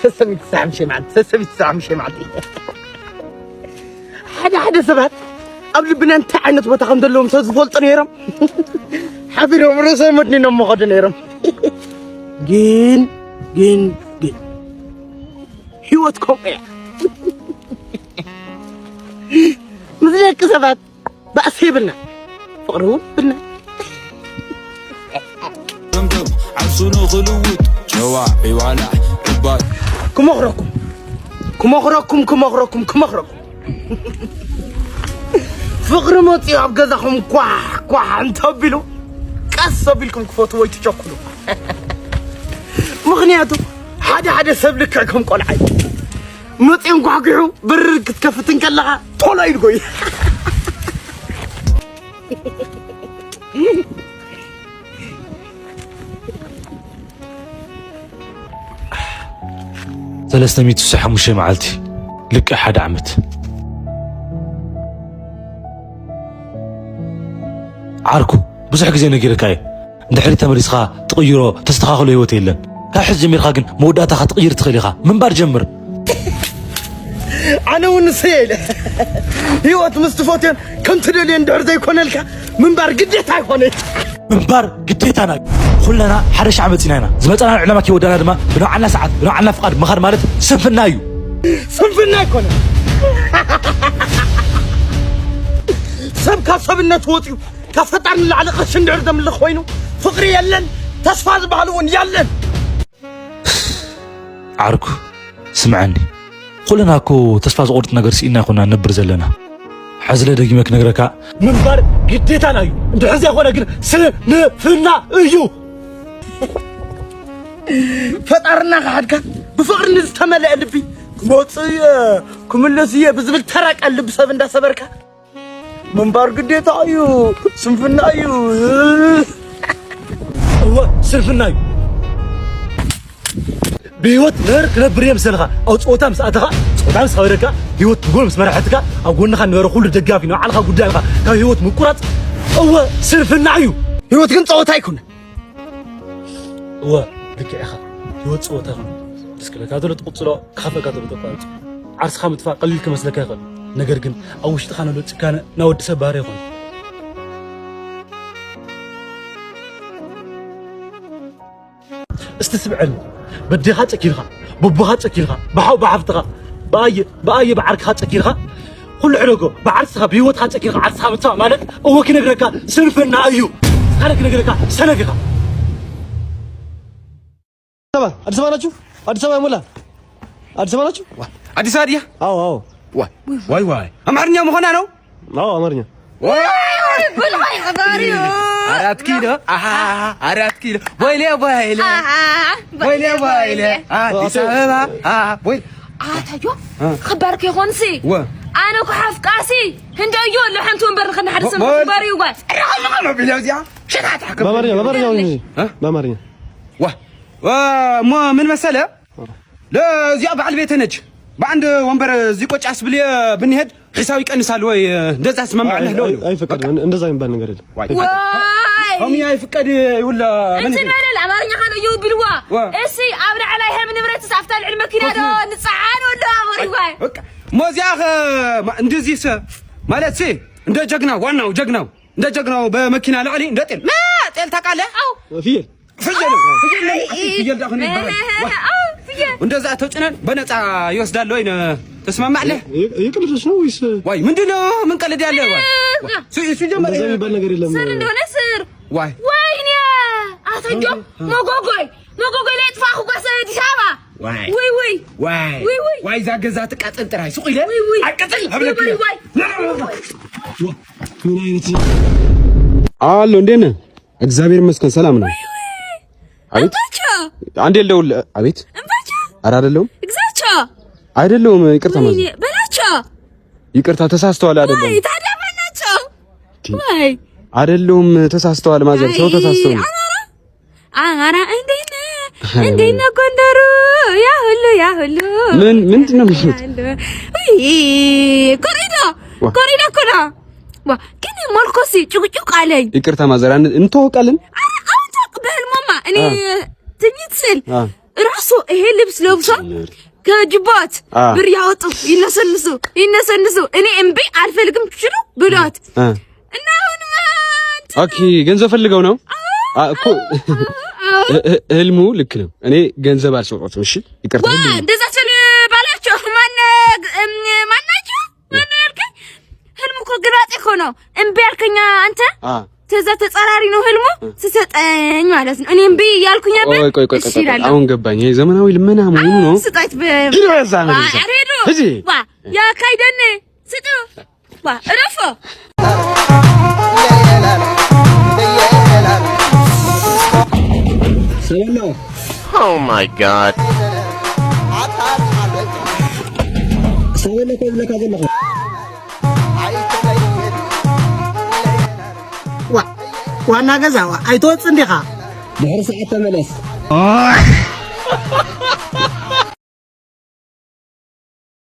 سسمي تسعم شي معد سسمي تسعم شي معد حدا سبات قبل بنا انت عينت بتاخم دلهم تزفولط نيرم حبيبهم رسي مدني نمو خد نيرم جين هيوتكم ايه مثلك سبات بأس هيبنا فقرون بنا عصونو خلوت جواعي وعلى عباد كم أغركم فقر موتي عبقزاكم كواح انتبلو كاسبيلكم كفوتو ويتشكلو مغنياتو حدا سبلكعكم قلعي موتي انقعقعو برر كتكفتن كلها طولا يلقوي ثلاثة ميت وسحة مشي معلتي لك أحد عمت عاركو بزح زي نجيركاي ندحري تمريسخا تغيرو تستخاخلو هيوتي لن كحز جمير خاكن موداتها تغير تخليخا من بار جمر أنا ونسيل هيوت مستفوتين كنت دولين دور زي كونلكا من بار قديتها يكوني من بار قديتها كلنا حرش عمتنا هنا زمتنا علمك يودنا دما بنو عنا ساعات بنو عنا فقد مخر مالت سنفنا يكون سب كسبنا توتيو كفتعن اللي على قشن دردم اللي خوينو فقري يلن تصفى بحالون يلن عاركو سمعني كلنا كو تصفى زغورت نغر سينا كنا نبر زلنا حزله دقيمك نغركا منبر قديتنا يو انت حزي اخونا كن سنفنا ايو فطرنا قعدك بفقر نستملأ قلبي موصيه كملسيه بزبل ترق قلب سب اندا سبركا منبر قديتا ايو سنفنا ايو هو سنفنا ايو بيوت نرك نبريم سلخا او صوتا مساتها صوتا مسخيركا هيوت تقول مسمرحتك او قلنا نبر كل دغافي نو علخا غدايخا كا هيوت مقرات هو سنفنا ايو هيوت كن صوتا يكون هو لك يا اخا هيوت صوتا بسكلك هذا تقصلو كافك هذا تقصلو عرس خامتفا قليل كمسلك يخل ነገር ግን ኣብ ውሽጢ ኻነ ሎ ጽካነ ናወድ ሰብ ባሪ ይኹን استسبعل بديها تكيلها ببها تكيلها بحاو بعفتها باي بعركها تكيلها كل عرقو بعرسها بيوتها تكيلها عرسها بتاع مالك هو كنغركا سنفنا ايو انا كنغركا سنفيها تمام ادي سمعتوا ادي سمع مولا ادي سمعتوا ادي ساديا አዎ واي امارنيا مخنا ነው አዎ አማርኛ والله خباريو 4 كيلو 4 كيلو بويلي ادي سبا بويل تاجو خبرك يا خونسي انا كحف قاسي هنديو لو حنتو نبر خنا حد سم خباريو قال ما بلاوزيا شنات حكم باماريا ما من مساله لا زي بعد بيت نج بعند ونبر زي قوچ اسبلي بنهد حسابي يقنسال ወይ እንደዛ ስማማለህ ነው አይፈቀድም እንደዛ የሚባል ነገር የለም ዋይ هم يفقد يقول من انت مالل امارኛ خانو يوبلوا اسي ابن على هم نبرت صافتا الماكينه دو نصعان ولا واي በቃ ሞዚያህ እንደዚህ ማለት ሲ እንደ ጀግናው ዋናው ጀግናው እንደ ጀግናው በመኪና ለዓሊ እንደ ጤል ጤል ታውቃለህ አው ፍየል ዳخن ይባላል እንደዛ ተጭነን በነፃ ይወስዳል ወይ ተስማማለህ ይቅልሽ ነው ወይስ ዋይ ምንድነው ምን ቀልድ ያለ ዋይ ሲጀመር የሚባል ነገር የለም ስር እንደሆነ ስር ዋይ ወይኔ አተጆ ሞጎጎይ ላይ ጥፋሁ ጋሰዲ ሻባ ዋይ ዛገዛ ተቃጥል ጥራይ ሱቅ ይለ አቀጥል አብለክ ምን አይነት አሎ እንዴት ነህ እግዚአብሔር ይመስገን ሰላም ነው አቤት አንዴ ለውል አቤት ኧረ አይደለሁም አይደለሁም ይቅርታ ማለት በላቸው ይቅርታ ተሳስተዋል አይደለም ወይ ታዲያ በላቸው ወይ አይደለሁም ተሳስተዋል ማዘር ሰው ተሳስተው አራ እንዴነ ጎንደሩ ያ ሁሉ ምንድነው ምሽት ኮሪዶ ኮላ ግን ሞልኮሲ ጭቁጭቅ አለኝ ይቅርታ ማዘር እንተዋወቃለን አውጣቅ በህልማማ እኔ ትኝት ስል ራሱ ይሄ ልብስ ለብሶ ከጅባት ብር ያወጡ ይነሰንሱ እኔ እምቢ አልፈልግም ትችሉ ብሏት እና አሁን ኦኬ ገንዘብ ፈልገው ነው እኮ ህልሙ ልክ ነው። እኔ ገንዘብ አልሰጠሁትም። እሺ ይቅርታ እንደዛ ስል ባላችሁ ማናችሁ ያልከኝ ህልሙ እኮ ግላጤ እኮ ነው። እምቢ ያልከኝ አንተ ተዛ ተጻራሪ ነው ህልሙ ስሰጠኝ ማለት ነው። እኔ እምቢ ያልኩኝ ነበር። ቆይ አሁን ገባኝ። ይሄ ዘመናዊ ልመና መሆኑ ነው። ስጣት አሬዶ ያ ካይደን ስጡ እረፎ Oh my god. ዋና ገዛዋ አይቶጽ እንዴኻ ድሕሪ ሰዓት ተመለስ